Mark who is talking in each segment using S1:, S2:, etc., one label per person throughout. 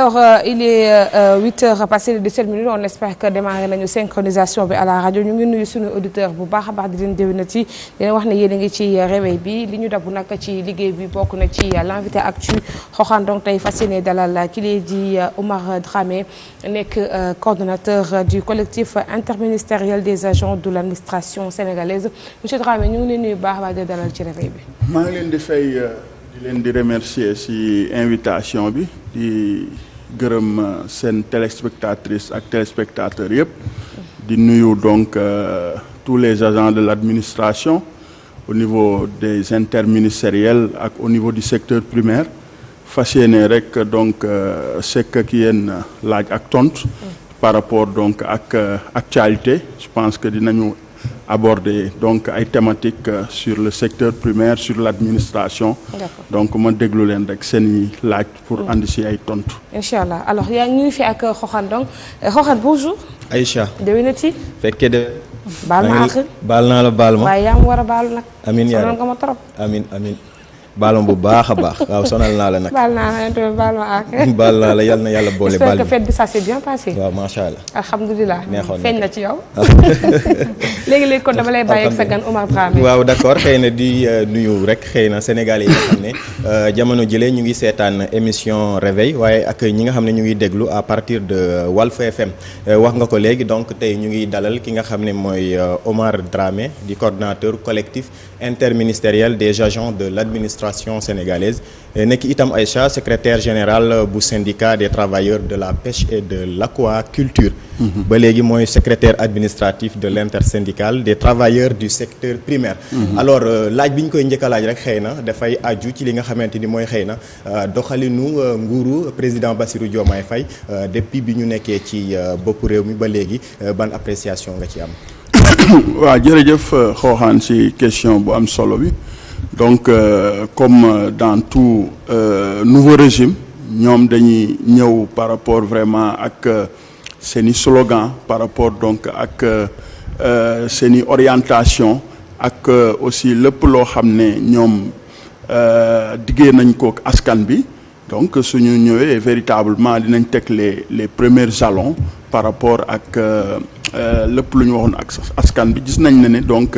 S1: Alors il est 8h passé de 17 minutes on espère que démarré nañu synchronisation bi à la rajo ñu ngi nuyu suñu auditeur bu baax a baax di leen déwénati di leen wax ne yéen a ngi ci réveil bi li ñu dabu nag ci liggéey bi bokk na ci l'invité actu Xoxaan donc tey fas yéene dalal ki lay di Omar Dramé nekk coordonnateur du collectif interministériel des agents de l'administration sénégalaise monsieur Dramé ñu ngi leen nuyu baax a baax di dalal ci réveil bi.
S2: maa ngi leen di fay di leen di remercier ci invitation bi di gërëm seen téléspectatrices ak téléspectateurs yëpp di nuyu donc tous les agents de l'administration au niveau des interministériels ak au niveau du secteur primaire fas yéene rek donc sekk ak yéen laaj ak tontu par rapport donc ak actualité je pense que dinañu aborder donc ay thématiques sur le secteur primaire sur l'administration. Donc ma déglu leen rek seen laaj pour andi si ay tontu.
S1: Inch'Allah alors yaa ngi fi ak Xoxaan donc Xoxaan bonjour.
S3: Aïcha.
S1: déwénati.
S3: fekkee de.
S1: baal ma àq.
S3: baal naa la baal ma.
S1: waaye yaa ma war a baalu nag.
S3: amiin yaa
S1: sonal nga ma trop.
S3: amiin amiin. baal ma bu baax a baax waaw sonal naa la nag.
S1: baal naa la tamit baal ma àq.
S3: baal naa la yal na yàlla boole. baal
S1: j'espère que fête bi ça s'est bien passé.
S3: waaw macha allah.
S1: alhamdulilah
S3: neexoon
S1: feeñ na ci yow. léegi kon dama lay bàyyi ak sa gan Omar Dramé.
S3: waaw d'accord xëy na di nuyu rek xëy na Sénégalais yi nga xam ne jamono jëlee ñu ngi seetaan émission réveil waaye ak ñi nga xam ne ñu ngi déglu à partir de Walf FM wax nga ko léegi donc tey ñu ngi dalal ki nga xam ne mooy Omar Dramé di coordonnateur collectif interministériel des agents de l'administration sénégalaise nekk itam Aïcha secrétaire général bu syndicat des travailleurs de la pêche et de l'aquaculture ba léegi mooy secrétaire administratif de l'intersyndicale des travailleurs du secteur primaire alors laaj bi ñu koy njëkk a laaj rek xëy na dafay aju ci li nga xamante ni mooy xëy na doxalinu nguuru président Bassirou Diomaye Faye depuis bi ñu nekkee ci bopp réew mi ba léegi ban appréciation nga ci am.
S2: waaw jërëjëf Xoxaan ci question bu am solo bi donc comme dans tout nouveau régime ñoom dañuy ñëw par rapport vraiment ak seeni slogan par rapport donc ak seeni orientation ak aussi lépp loo xam ne ñoom diggee nañ ko askan bi donc suñu ñëwee véritablement dinañ teg les premiers jalons par rapport ak lépp lu ñu waxoon ak askan bi gis nañ ne donc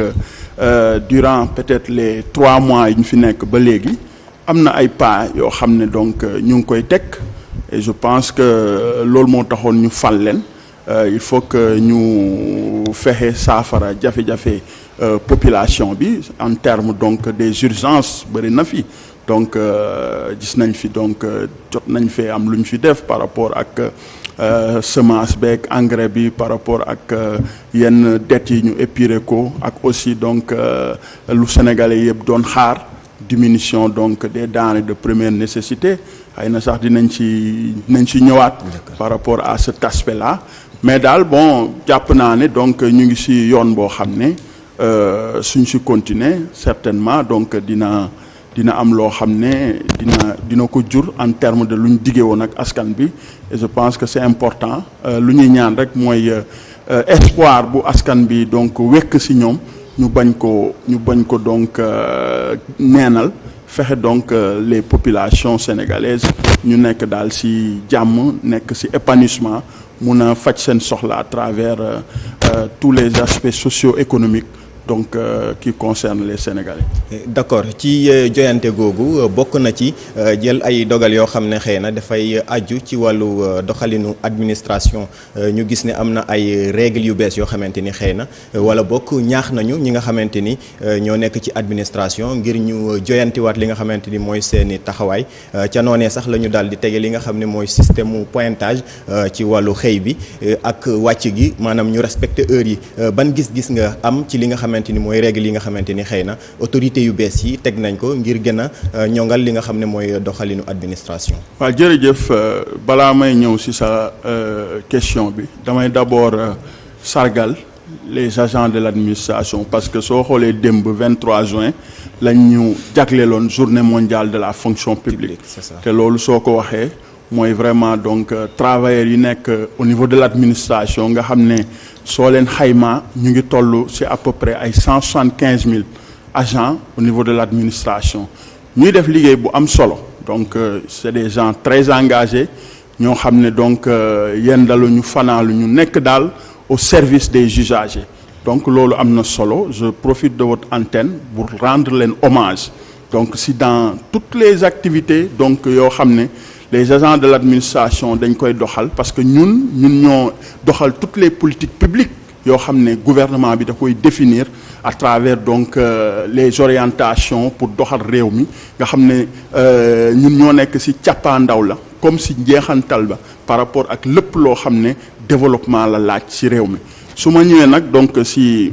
S2: durant peut-être les 3 mois yi ñu fi nekk ba léegi am na ay pas yoo xam ne donc ñu ngi koy teg et je pense que loolu moo taxoon ñu fal leen il faut que ñu fexe saafara jafe-jafe population bi en termes donc des urgences bëri na fi donc gis nañ fi donc jot nañ fee am lu ñu fi def par rapport ak semence beeg engrais bi par rapport ak yenn dettes yi ñu épuré ko ak aussi donc lu Sénégalais yëpp doon xaar diminution donc des denrées de première nécessité xëy na sax dinañ ci ñëwaat par rapport à cet aspect là mais daal bon jàpp naa ne donc ñu ngi ci yoon boo xam ne suñ ci continuer certainement donc dina am loo xam ne dina ko jur en termes de lu ñu diggee woon ak askan bi et je pense que c'est important lu ñuy ñaan rek mooy espoir bu askan bi donc wekk ci ñoom ñu bañ ko donc neenal fexe donc les populations sénégalaises ñu nekk daal ci jàmm nekk ci épanouissement mun a faj seen soxla à travers tous les aspects socio-économiques donc qui concerne les Sénégalais.
S3: D'accord ci joyante googu bokk na ci jël ay dogal yoo xam ne xëy na dafay aju ci wàllu doxalinu administration ñu gis ne am na ay règles yu bees yoo xamante ni xëy na wala bokk ñaax nañu ñi nga xamante ni ñoo nekk ci administration ngir ñu joyantiwaat li nga xamante ni mooy seeni taxawaay ca noonee sax la ñu daal di tege li nga xam ne mooy système mu pointage ci wàllu xëy bi ak wàcc gi maanaam ñu respecter heures yi ban gis-gis nga am ci li nga xamante ni mooy règle yi nga xamante ni xëy na autorités yu bees yi teg nañ ko ngir gën a ñongal li nga xam ne mooy doxalinu administration.
S2: waaw jërëjëf balaa may ñëw ci sa question bi damay d'abord sargal les agents de l'administration parce que soo xoolee démb 23 juin lañ ñu jagleeloon journée mondiale de la fonction publique.
S3: C'est ça.
S2: te loolu soo ko waxee mooy vraiment donc travailleurs yi nekk au niveau de l'administration nga xam ne soo leen xayma ñu ngi toll ci à peu près ay 175 000 agents au niveau de l'administration ñuy def liggéey bu am solo donc c'est des gens très engagés ñoo xam ne donc yendaluñu fanaaluñu nekk daal au service des usagers donc loolu am na solo. Je profite de votre antenne pour rendre leen hommage donc si dans toutes les activités donc yoo xam ne les agents de l'administration dañ koy doxal parce que ñun ñoo doxal toutes les politiques publiques yoo xam ne gouvernement bi da koy définir à travers donc les orientations pour doxal réew mi nga xam ne ñun ñoo nekk ci càppaandaw la comme ci njeexantal ba par rapport ak lépp loo xam ne développement la laaj ci réew mi. su ma ñëwee nag donc ci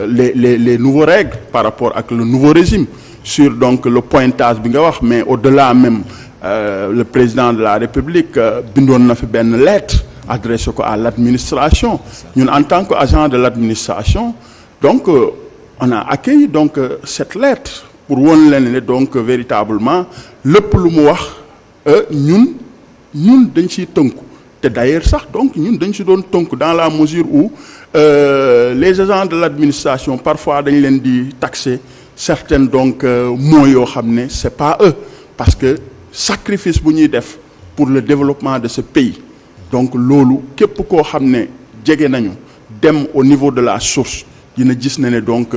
S2: les nouveaux règles par rapport ak le nouveau régime sur donc le pointage bi nga wax mais au-delà même le président de la République bindoon na fi benn lettre adressé ko à l'administration ñun en tant qu'agent de l'administration donc on a accueilli donc cette lettre pour won leen ne donc véritablement lépp lu mu wax ñun dañ ciy tënku te d'ailleurs sax donc ñun dañ ci doon tënku dans la mesure où les agents de l'administration parfois dañ leen di taxer certaines donc mots yoo xam ne c'est pas eux parce que sacrifice bu ñuy def pour le développement de ce pays donc loolu képp koo xam ne jege nañu dem au niveau de la source dina gis ne donc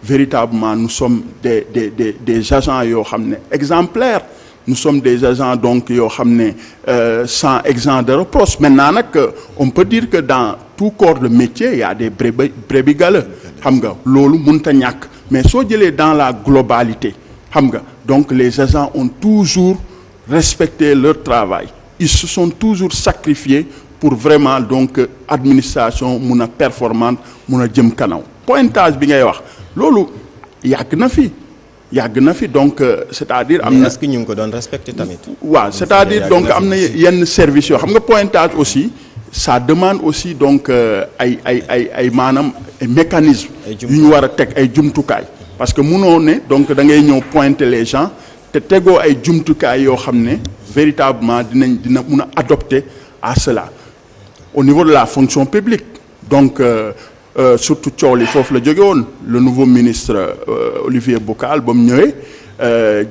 S2: véritablement nous sommes des agents yoo xam ne exemplaires nous sommes des agents donc yoo xam ne sans exempt de reproche. Maintenant nag on peut dire que dans tout corps de métier il y a des brebis galeux xam nga loolu mënta ñàkk mais soo jëlee dans la globalité xam nga donc les agents ont toujours respecté leur travail. Ils se sont toujours sacrifiés pour vraiment donc administration mun a performante mun a jëm kanam. Pointage bi ngay wax loolu yàgg na fi donc c'est-à-dire am na.
S3: est-ce que ñu ngi ko doon respecté tamit.
S2: waaw c'est-à-dire donc am na yenn services yoo xam nga pointage aussi ça demande aussi donc ay maanaam ay mécanismes. yu ñu war a teg ay jumtukaay. parce que munoo ne donc da ngay ñëw pointer les gens te tegoo ay jumtukaay yoo xam ne véritablement dina mun a adopter à cela au niveau de la fonction publique donc. Surtout coow li foofu la jóge woon le nouveau ministre Olivier Boucal ba mu ñëwee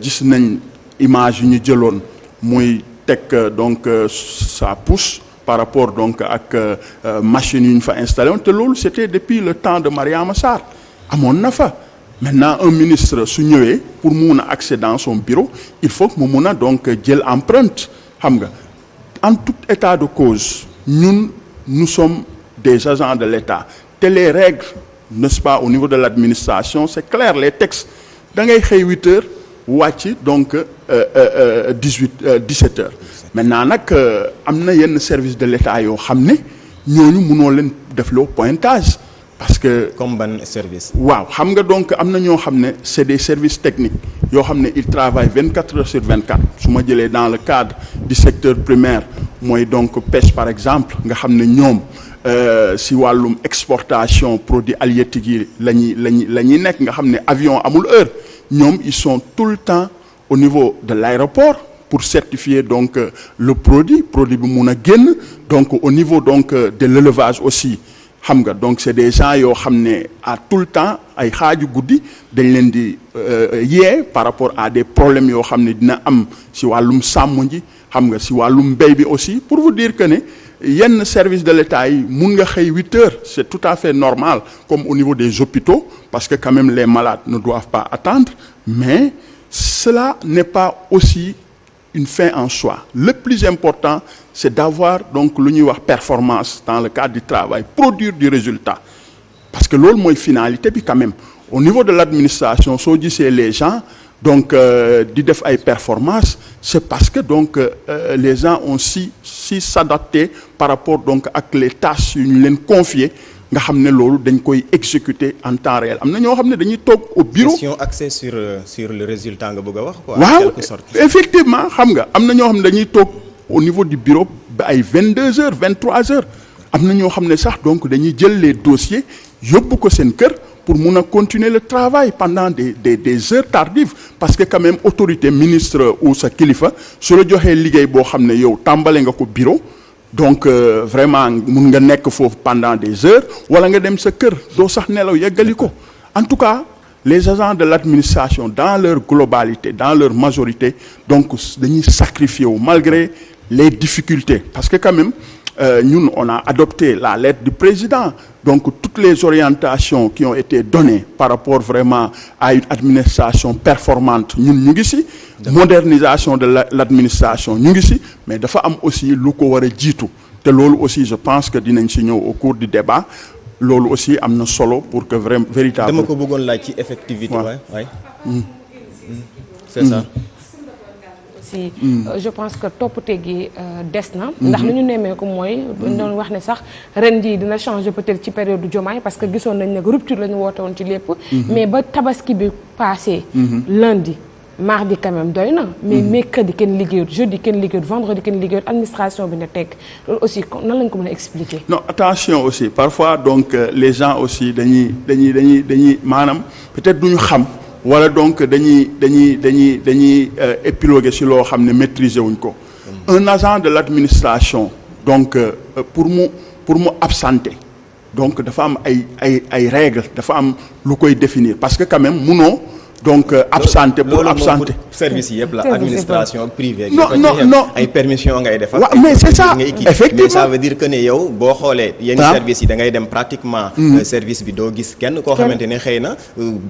S2: gis nañ image yu ñu jëloon muy teg donc sa pousse par rapport donc ak machine yu ñu fa installé woon te loolu c'était depuis le temps de Mariama Sarr amoon na fa. Maintenant un ministre su ñëwee pour mu mun a accéder dans son bureau il faut que mu mun a donc jël empreinte xam nga en tout état de cause nous sommes des agents de l'État. Les règles n'est-ce pas au niveau de l'administration c'est clair les textes da ngay xëy 8 heures wàcc donc 17 heures maintenant nag am na yenn service de l'État yoo xam ne ñooñu mënoo leen def loo pointage parce que.
S3: comme ban service.
S2: waaw xam nga donc am na ñoo xam ne c'est des services techniques yoo xam ne ils travaillent 24 heures sur 24 su ma jëlee dans le cadre du secteur primaire mooy donc pêche par exemple nga xam ne ñoom. si wàllum exportation produits halieutiques yi la ñuy nekk nga xam ne avion amul heure ñoom ils sont tout le temps au niveau de l'aéroport pour certifier donc le produit bi mun a génn donc au niveau donc de l'élevage aussi xam nga donc c'est des gens yoo xam ne à tout le temps ay xaaju guddi dañ leen di yee par rapport à des problèmes yoo xam ne dina am si wàllum sàmm ji xam nga si wàllum mbéy bi aussi pour vous dire que ne yenn service de l'État yi mun nga xëy 8 heures c'est tout à fait normal comme au niveau des hôpitaux parce que quand même les malades ne doivent pas attendre mais cela n'est pas aussi une fin en soi. Le plus important c'est d'avoir donc lu ñuy wax performance dans le cadre du travail produire du résultat parce que loolu mooy finalité bi quand même au niveau de l'administration soo gisee les gens donc di def ay performances c'est parce que donc les gens ont si s'adapter par rapport donc ak les tâches yu ñu leen confier nga xam ne loolu dañ koy exécuter en temps réel am na ñoo xam ne dañuy toog au bureau.
S3: gestion axée sur le résultat nga bëgg a wax quoi.
S2: waaw effectivement xam nga am na ñoo xam ne dañuy toog au niveau du bureau ba ay 22 heures 23 heures am na ñoo xam ne sax donc dañuy jël les dossiers yóbbu ko seen kër. pour mun a continuer le travail pendant des heures tardives parce que quand même autorité ministre ou sa kilifa su la joxee liggéey boo xam ne yow tàmbale nga ko bureau donc vraiment mun nga nekk foofu pendant des heures wala nga dem sa kër doo sax nelaw yeggali ko en tout cas les agents de l'administration dans leur globalité dans leur majorité donc dañuy sacrifier wu malgré les difficultés parce que quand même ñun on a adopté la lettre du président donc toutes les orientations qui ont été données par rapport vraiment à une administration performante ñun ñu ngi ci modernisation de l'administration ñu ngi ci mais dafa am aussi lu ko war a jiitu te loolu aussi je pense que dinañ ci ñëw au cours du débat loolu aussi am na solo pour que vraiment véritable.
S3: dama ko bëggoon laaj ci effectivité. waay c'est ça.
S1: je pense que toppatee gi des na. ndax lu ñu nemmee ko mooy. doon wax ne sax ren jii dina changer peut-être ci période du Diomaye parce que gisoon nañ ne rupture la ñu woote woon ci lépp. mais ba tabaski bi passé. lundi mardi quand même doy na. mais mercredi kenn liggéeyut jeudi kenn liggéeyut vendredi kenn liggéeyut administration bi ne teg loolu aussi nan lañ ko mën a expliquer.
S2: non attention aussi parfois donc les gens aussi dañuy maanaam peut-être duñu xam. wala donc dañuy épiloguer ci loo xam ne maîtriser wuñ ko. un agent de l'administration donc pour mu absenter donc dafa am ay règles dafa am lu koy définir parce que quand même munoo donc absenter pour absenter.
S3: service yi yëpp la administration privée.
S2: non
S3: ay permission ngay def.
S2: waaw mais c'est ça effectivement
S3: mais ça veut dire que ne yow boo xoolee. yenn service yi da ngay dem pratiquement. service bi doo gis kenn koo xamante ne xëy na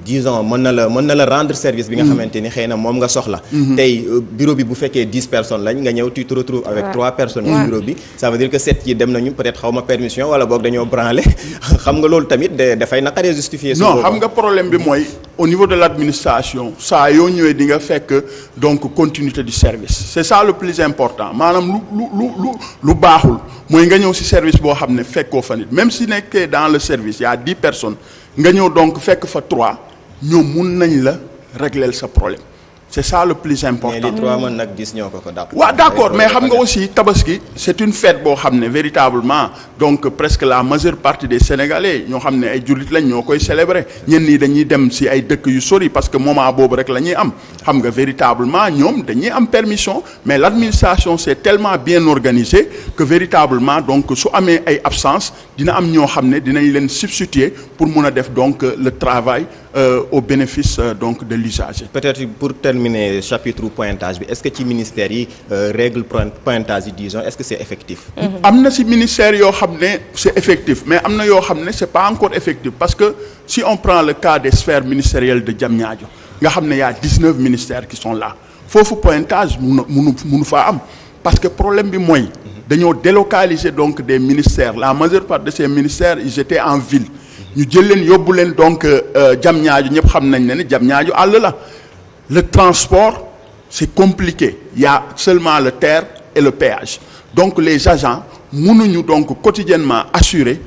S3: disons mën na la rendre service bi nga xamante ni xëy na moom nga soxla. tey bureau bi bu fekkee 10 personnes lañ nga ñëw tu te retrouves avec 3 personnes. ci bureau bi ça veut dire que 7 yi dem nañu peut-être xaw ma permission wala boog dañoo branlé xam nga loolu tamit dafay naqaree justifier.
S2: non xam nga problème bi mooy au niveau de l'administration saa yoo ñëwee di nga fekk donc continuité du service c'est ça le plus important maanaam lu baaxul mooy nga ñëw ci service boo xam ne fekkoo fa nit même si nekkee dans le service il y a 10 personnes nga ñëw donc fekk fa 3 ñoom mun nañ la régler sa problème c'est ça le plus important.
S3: mais les 3 man nag gis ñoo ko dàpp.
S2: waaw d'accord mais xam nga aussi tabaski c'est une fête boo xam ne véritablement donc presque la majeure partie des Sénégalais ñoo xam ne ay jullit lañ ñoo koy célébrer ñenn ñi dañuy dem ci ay dëkk yu sori parce que moment boobu rek la ñuy am xam nga véritablement ñoom dañuy am permission mais l'administration c'est tellement bien organisé que véritablement donc su amee ay absence dina am ñoo xam ne dinañ leen substituer pour mun a def donc le travail au bénéfice donc de l'usager.
S3: Peut-être pour terminer chapitre pointage bi est-ce que ci ministère yi règle pointage yi disons est-ce que c'est effectif.
S2: am na ci ministère yoo xam ne c'est effectif mais am na yoo xam ne c'est pas encore effectif parce que si on prend le cas des sphères ministérielles de Diamniadio nga xam ne y a 19 ministères qui sont là foofu pointage munu faa am parce que problème bi mooy dañoo délocaliser donc des ministères la majeure partie de ces ministères ils étaient en ville ñu jël leen yóbbu leen donc Diamniadio ñëpp xam nañ ne Diamniadio àll la le transport c'est compliqué il y a seulement le TER et le péage donc les agents mënuñu donc quotidiennement assurer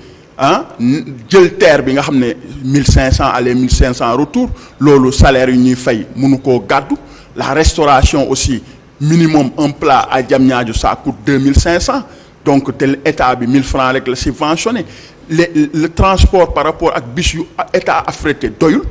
S2: jël TER bi nga xam ne 1500 aller 1500 retour loolu salaire yu ñuy fay mënu koo gàddu la restauration aussi minimum un plat à Diamniadio ça coûte 2500 donc tel état bi 1000 francs rek la subventionné le transport par rapport ak bis yu état affrété doyul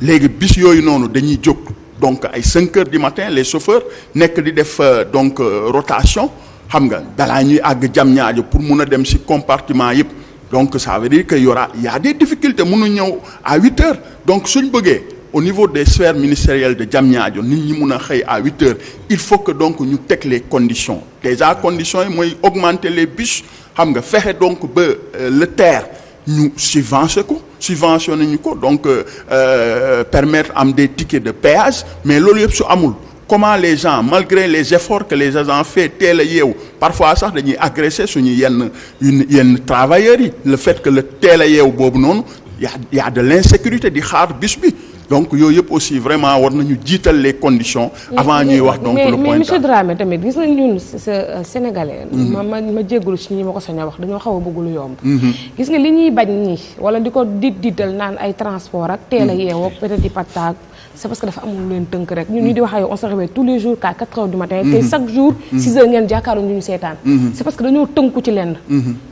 S2: léegi bis yooyu noonu dañuy jóg donc ay 5 heures du matin les chauffeurs nekk di def donc rotation xam nga balaa ñuy àgg Diamniadio pour mun a dem ci compartiment yëpp donc ça veut dire que y a des difficultés mënu ñëw à 8 heures donc suñ bëggee au niveau des sphères ministérielles de Diamniadio nit ñi mun a xëy à 8 heures il faut que donc ñu teg les conditions déjà conditions yi mooy augmenter les bus xam nga fexe donc ba le TER ñu subventionné ñu ko donc permettre am des tickets de péage mais loolu yëpp su amul comment les gens malgré les efforts que les agents fait teel a yeewu parfois sax dañuy agresser suñu yenn travailleurs yi le fait que le teel a yeewu boobu noonu y a de l'insécurité di xaar bis bi donc yooyu yëpp aussi vraiment war nañu jiital les conditions avant ñuy wax donc le point.
S1: mais monsieur Dramé tamit gis nañ ñun sénégalais. ma jégalu ci ñi ma ko sañ a wax dañoo xaw a bëgg lu yomb. gis nga li ñuy bañ nii wala di ko diital naan ay transport ak teel a yeewoo peut-être di pattaag c'est parce que dafa amul leen tënk rek ñun ñu di wax ak yow on se réveille tous les jours à 4 heures du matin. te chaque jour 6 heures ngeen jàkkaaru ñu seetaan. c'est parce que dañoo tënku ci lenn.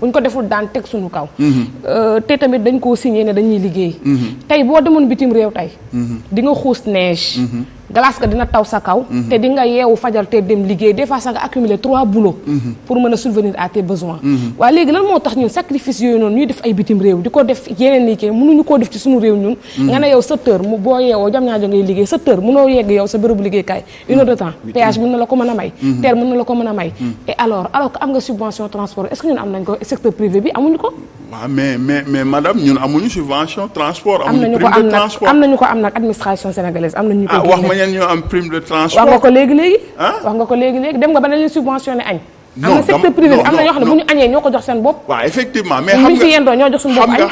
S1: buñ ko deful daan teg suñu kaw. te tamit dañ koo signé ne dañuy liggéey. tey boo demoon bitim réew tey di nga xuus neige. glace ga dina taw sa kaw. te di nga yeewu fajar te dem liggéey des fois sax nga accumuler 3 boulots. pour mën a subvenir à tes besoins. waaye léegi lan moo tax ñun sacrifice yooyu noonu ñuy def ay bitim réew di ko def yeneen liggéey mënuñu koo def ci suñu réew ñun. nga ne yow 7 heures boo yeewoo jam ñaajo ngay liggéey 7 heures mënoo yegg yow sa bërëbu liggéeykaay 1 heure de temps. péage mën na la ko mën a may. terre mën na la ko mën a may. et alors que am nga subvention transport est-ce que ñun am nañ ko secteur privé bi amuñu ko.
S2: waaw mais madame ñun amuñu subvention transport. amuñu prime de transport
S1: am nañu ko am nag administration sénégalaise am nañu ko.
S2: wax ma ñeen ñoo am prime de transport.
S1: wax nga ko léegi dem nga ba ne leen subventionné añ. am na secteur privé bi am na ñoo xam ne bu ñu añee ñoo ko jox seen bopp.
S2: waaw effectivement mais
S1: xam nga fi yendoo ñoo jox suñu bopp añ.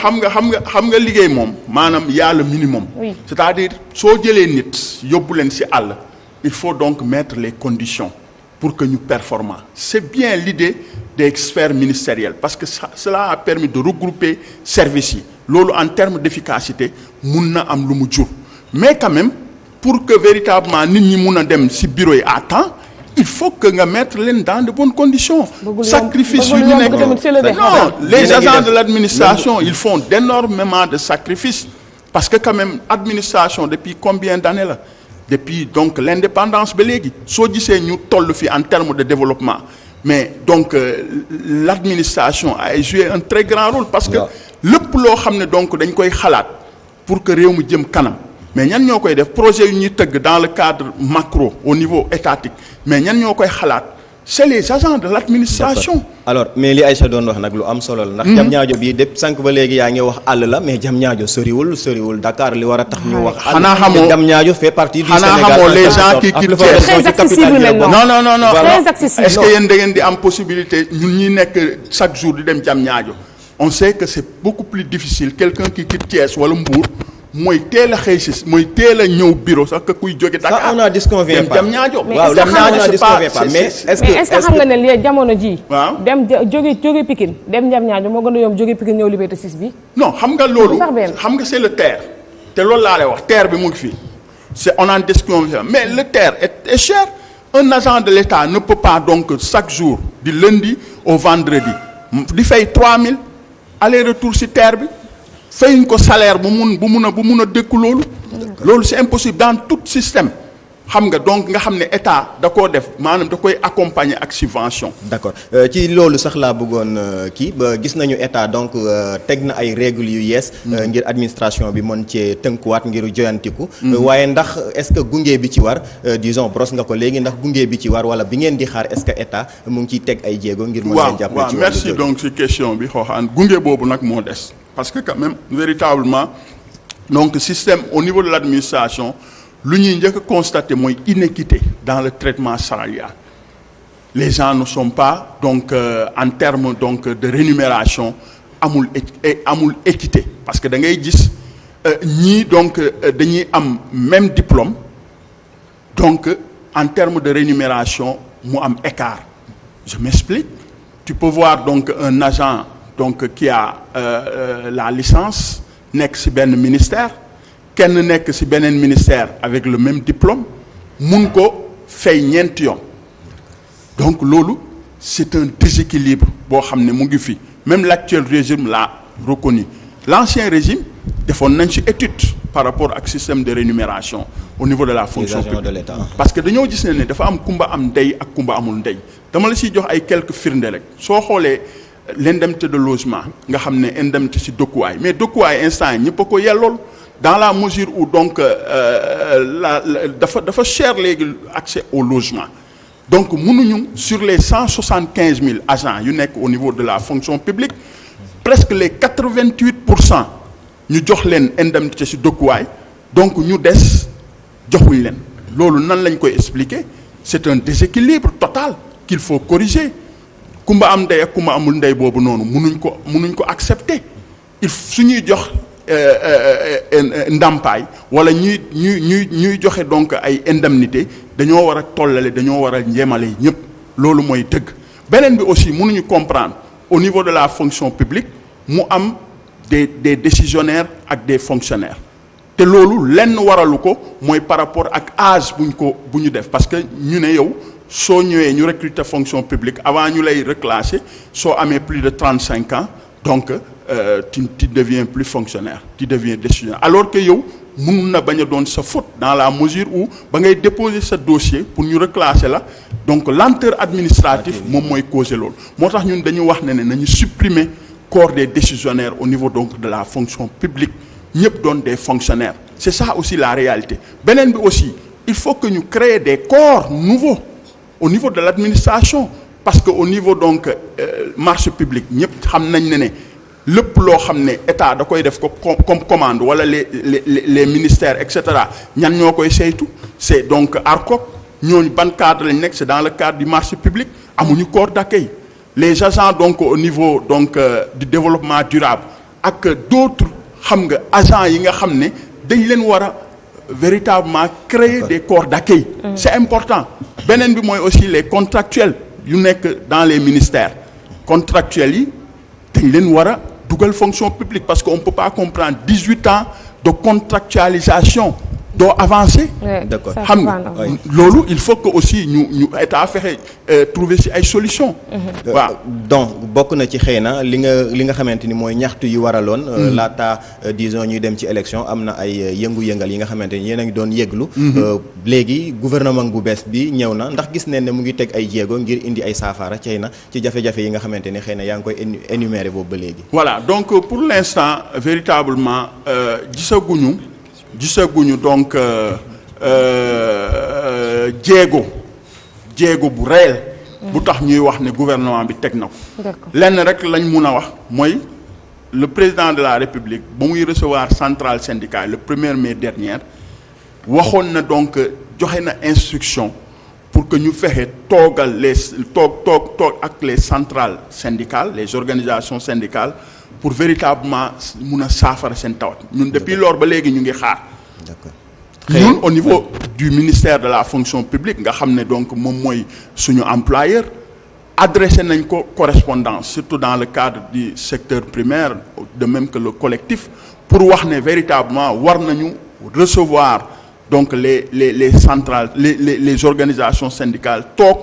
S2: xam nga liggéey moom maanaam y a le minimum.
S1: Oui.
S2: c'est-à-dire soo jëlee nit yóbbu leen ci àll il faut donc mettre les conditions pour que ñu performant. C'est bien l'idée des sphères ministérielles parce que cela a permis de regrouper services yi loolu en termes d'efficacité mun na am lu mu jur mais quand même pour que véritablement nit ñi mun a dem ci bureau yi à temps il faut que nga mettre leen dans de bonnes conditions. sacrifice yu ñu nekk non les agents de l'administration ils font d'énormément de sacrifices parce que quand même administration depuis combien d'années là depuis donc l'indépendance ba léegi soo gisee ñu toll fi en termes de développement mais donc l'administration a joué un très grand rôle parce que lépp loo xam ne donc dañ koy xalaat pour que réew mi jëm kanam mais ñan ñoo koy def projet yu ñuy tëgg dans le cadre macro au niveau étatique mais ñan ñoo koy xalaat c'est les agents de l'administration.
S3: alors mais li Aïcha doon wax nag lu am solo la. ndax Diamniadio bii de sànq ba léegi yaa ngi wax àll la mais Diamniadio soriwul Dakar li war a tax ñu wax.
S2: xanaa xamoo
S3: Diamniadio fait partie du Sénégal.
S2: xanaa xamoo les gens qui quittent Thiès.
S1: très accessible maintenant.
S2: non
S1: très accessible.
S2: est-ce que yéen da ngeen di am possibilité ñun ñi nekk chaque jour di dem Diamniadio on sait que c'est beaucoup plus difficile quelqu'un qui quitte Thiès wala Mbour. mooy teel a xëy si mooy teel a ñëw bureau sax que kuy jóge Dakar.
S3: ça on a disconvient pas
S2: Diamniadio.
S3: waaw Diamniadio disconvient pas mais est-ce que
S1: xam nga ne li jamono ji
S2: waaw
S1: dem jóge Pikine dem Diamniadio moo gën a yomb jóge Pikine ñëw Liberté 6 bi.
S2: non xam nga loolu xam nga c'est le TER te loolu laa lay wax TER bi mu ngi fii c'est on en disconvient mais le TER est cher un agent de l'État ne peut pas donc chaque jour du lundi au vendredi di fay 3000 aller-retour ci TER bi. fayuñ ko salaire bu mun a dëkku loolu c'est impossible dans tout système xam nga donc nga xam ne état da koo def maanaam da koy accompagner ak subvention.
S3: d'accord ci loolu sax laa bëggoon kii ba gis nañu état donc teg na ay règles yu yees. ngir administration bi mën cee tënkuwaat ngir joyantiku. waaye ndax est-ce que gunge bi ci war disons brosse nga ko léegi ndax gunge bi ci war wala bi ngeen di xaar est-ce que état mu ngi ciy teg ay jéego. ngir mën leen jàppale ci
S2: merci donc ci question bi xooxaan gunge boobu nag moo des. parce que quand même véritablement donc système au niveau de l'administration lu ñuy njëkk a constater mooy inéquité dans le traitement salarial les gens ne sont pas donc en termes donc de rémunération amul équité parce que da ngay gis ñii donc dañuy am même diplôme donc en termes de rémunération mu am écart je m'explique tu peux voir donc un agent donc qui a la licence nekk ci benn ministère kenn nekk ci beneen ministère avec le même diplôme mun ko fay ñeenti yoon donc loolu c'est un déséquilibre boo xam ne mu ngi fi même l'actuel régime l'a reconnu l'ancien régime defoon nañ ci étude par rapport ak système de rémunération au niveau de la fonction publique
S3: de l'État.
S2: parce que dañoo gis ne dafa am kumba am ndey ak kumba amul ndey dama la ciy jox ay quelques firnde rek soo xoolee l'indemnité de logement nga xam ne indemnité ci dëkkuwaay mais dëkkuwaay instant yi ñëpp a ko yellool dans la mesure où donc dafa cher léegi accès au logement donc mënuñu sur les 175 000 agents yu nekk au niveau de la fonction publique presque les 88% ñu jox leen indemnité ci dëkkuwaay donc ñu des joxuñ leen loolu nan lañ koy expliquer c'est un déséquilibre total qu'il faut corriger kumba am ndey ak kumba amul ndey boobu noonu mënuñ ko accepter su ñuy jox ndàmpaay wala ñuy joxe donc ay indemnité dañoo war a tollale dañoo war a yemale ñëpp loolu mooy dëgg beneen bi aussi mënuñu comprendre au niveau de la fonction publique mu am des décisionnaires ak des fonctionnaires te loolu lenn waralu ko mooy par rapport ak âge bu ñu def parce que ñu ne yow soo ñëwee ñu recruter fonction publique avant ñu lay reclasser soo amee plus de 35 ans donc tu deviens plus fonctionnaire tu deviens décisionnaire alors que yow mun na bañ a doon sa faute dans la mesure où ba ngay déposer sa dossier pour ñu reclasser la donc lenteur administrative moom mooy causer loolu moo tax ñun dañu wax ne nañu supprimer corps des décisionnaires au niveau donc de la fonction publique ñëpp doon des fonctionnaires c'est ça aussi la réalité beneen bi aussi il faut que ñu créer des corps nouveaux au niveau de l'administration parce que au niveau donc marché public ñëpp xam nañ ne lépp loo xam ne état da koy def ko comme commande wala les ministères et cetera ñan ñoo koy saytu c'est donc ARCOP ñooñu ban cadre lañ nekk c'est dans le cadre du marché public amuñu corps d'accueil les agents donc au niveau donc du développement durable ak d'autres xam nga agents yi nga xam ne dañ leen war a véritablement créer des corps d'accueil c'est important beneen bi mooy aussi les contractuels yu nekk dans les ministères contractuels yi dañ leen war a dugal fonction publique parce que on peut pas comprendre 18 ans de contractualisation doo avancer.
S3: d'accord
S2: xam nga loolu il faut que aussi ñu état fexe trouver ci ay solutions.
S3: waaw donc bokk na ci xëy na li nga xamante ni mooy ñaxtu yi waraloon. laata disons ñuy dem ci élection am na ay yëngu-yëngal yi nga xamante ni yéen a ngi doon yëglu. léegi gouvernement bu bees bi ñëw na ndax gis nañ ne mu ngi teg ay jéego ngir indi ay saafara xëy na ci jafe-jafe yi nga xamante ni xëy na yaa ngi koy énumérer boobu ba léegi.
S2: voilà donc pour l'instant véritablement gisaguñu donc jéego bu réel bu tax ñuy wax ne gouvernement bi teg na ko lenn rek lañ mun a wax mooy le président de la République ba muy recevoir centrale syndicale le 1er mai dernier waxoon na donc joxe na instruction pour que ñu fexe toogal toog ak les centrales syndicales les organisations syndicales pour véritablement mun a saafara seen tawat ñun depuis lors ba léegi ñu ngi xaar.
S3: d'accord
S2: ñun au niveau du ministère de la fonction publique nga xam ne donc moom mooy suñu employeur adressé nañ ko correspondance surtout dans le cadre du secteur primaire de même que le collectif pour wax ne véritablement war nañu recevoir donc les centrales les organisations syndicales toog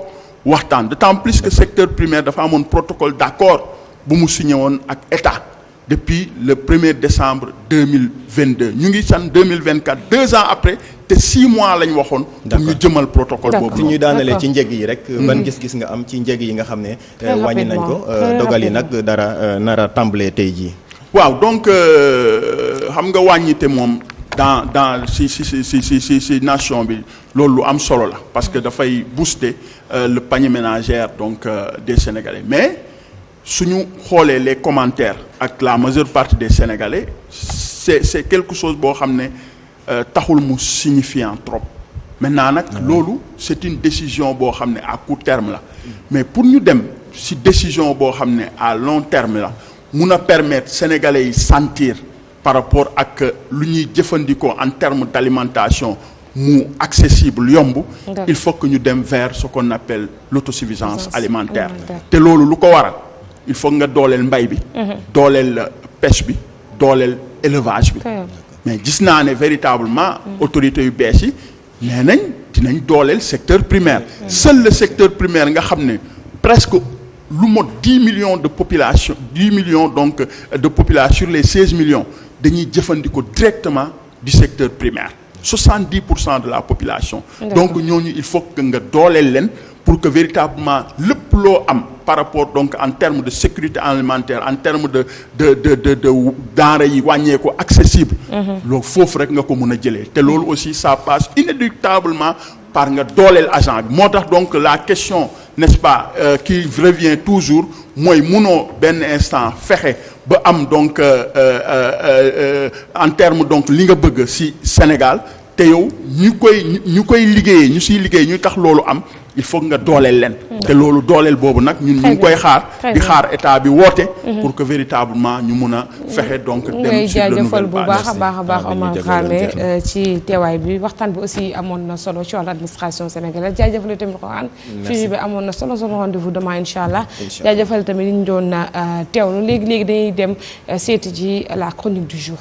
S2: waxtaan d'autant plus que secteur primaire dafa amoon protocole d'accord bu mu signé woon ak état depuis le 1er décembre 2022 ñu ngi san 2024 2 ans après te 6 mois lañ waxoon. pour ñu jëmal protocole boobu.
S3: ñu daanalee ci njëg yi rek. ban gis-gis nga am ci njëg yi nga xam ne. wàññi nañ ko dogal yi nag dara nara tàmbalee tey jii.
S2: waaw donc xam nga wàññite moom dans si nation bi loolu lu am solo la parce que dafay booster le panier ménagère donc des Sénégalais mais. suñu xoolee les commentaires ak la majeure partie des Sénégalais c'est quelque chose boo xam ne taxul mu signifiant trop maintenant nag loolu c'est une décision boo xam ne à court terme la mais pour ñu dem ci décision boo xam ne à long terme la mun a permettre Sénégalais yi sentir par rapport ak lu ñuy jëfandikoo en termes d'alimentation mu accessible yomb il faut que ñu dem vers ce qu'on appelle l'autosuffisance alimentaire te loolu lu ko waral il faut nga dooleel mbay bi dooleel pêche bi dooleel élevage bi mais gis naa ne véritablement autorités yu bees yi nee nañ dinañ dooleel secteur primaire seul le secteur primaire nga xam ne presque lu mot 10 millions de population 10 millions donc de population sur les 16 millions dañuy jëfandikoo directement du secteur primaire 70% de la population donc ñooñu il faut que nga dooleel leen pour que véritablement lépp loo am par rapport donc en termes de sécurité alimentaire en termes de denrées yi wàññeeku accessible loolu foofu rek nga ko mën a jëlee te loolu aussi ça passe inéluctablement par nga dooleel agent bi moo tax donc la question n'est-ce pas qui revient toujours mooy munoo benn instant fexe ba am donc en termes donc li nga bëgg ci Sénégal te yow ñu koy liggéeyee ñu ciy liggéey ñu tax loolu am il faut nga dooleel leen te loolu dooleel boobu nag ñun ñu ngi koy xaar di xaar état bi woote pour que véritablement ñu mun a fexe donc dem sur le nouvel
S1: bu baax a baax Omar Dramé ci teewaay bi waxtaan bi aussi amoon na solo ci wàllu administration sénégalaise jaajëfal tamit Rohan suivi bi amoon na solo rendez-vous demain incha allah jaajëfal tamit li ñu doon teewlu léegi dañuy dem seeti ji la chronique du jour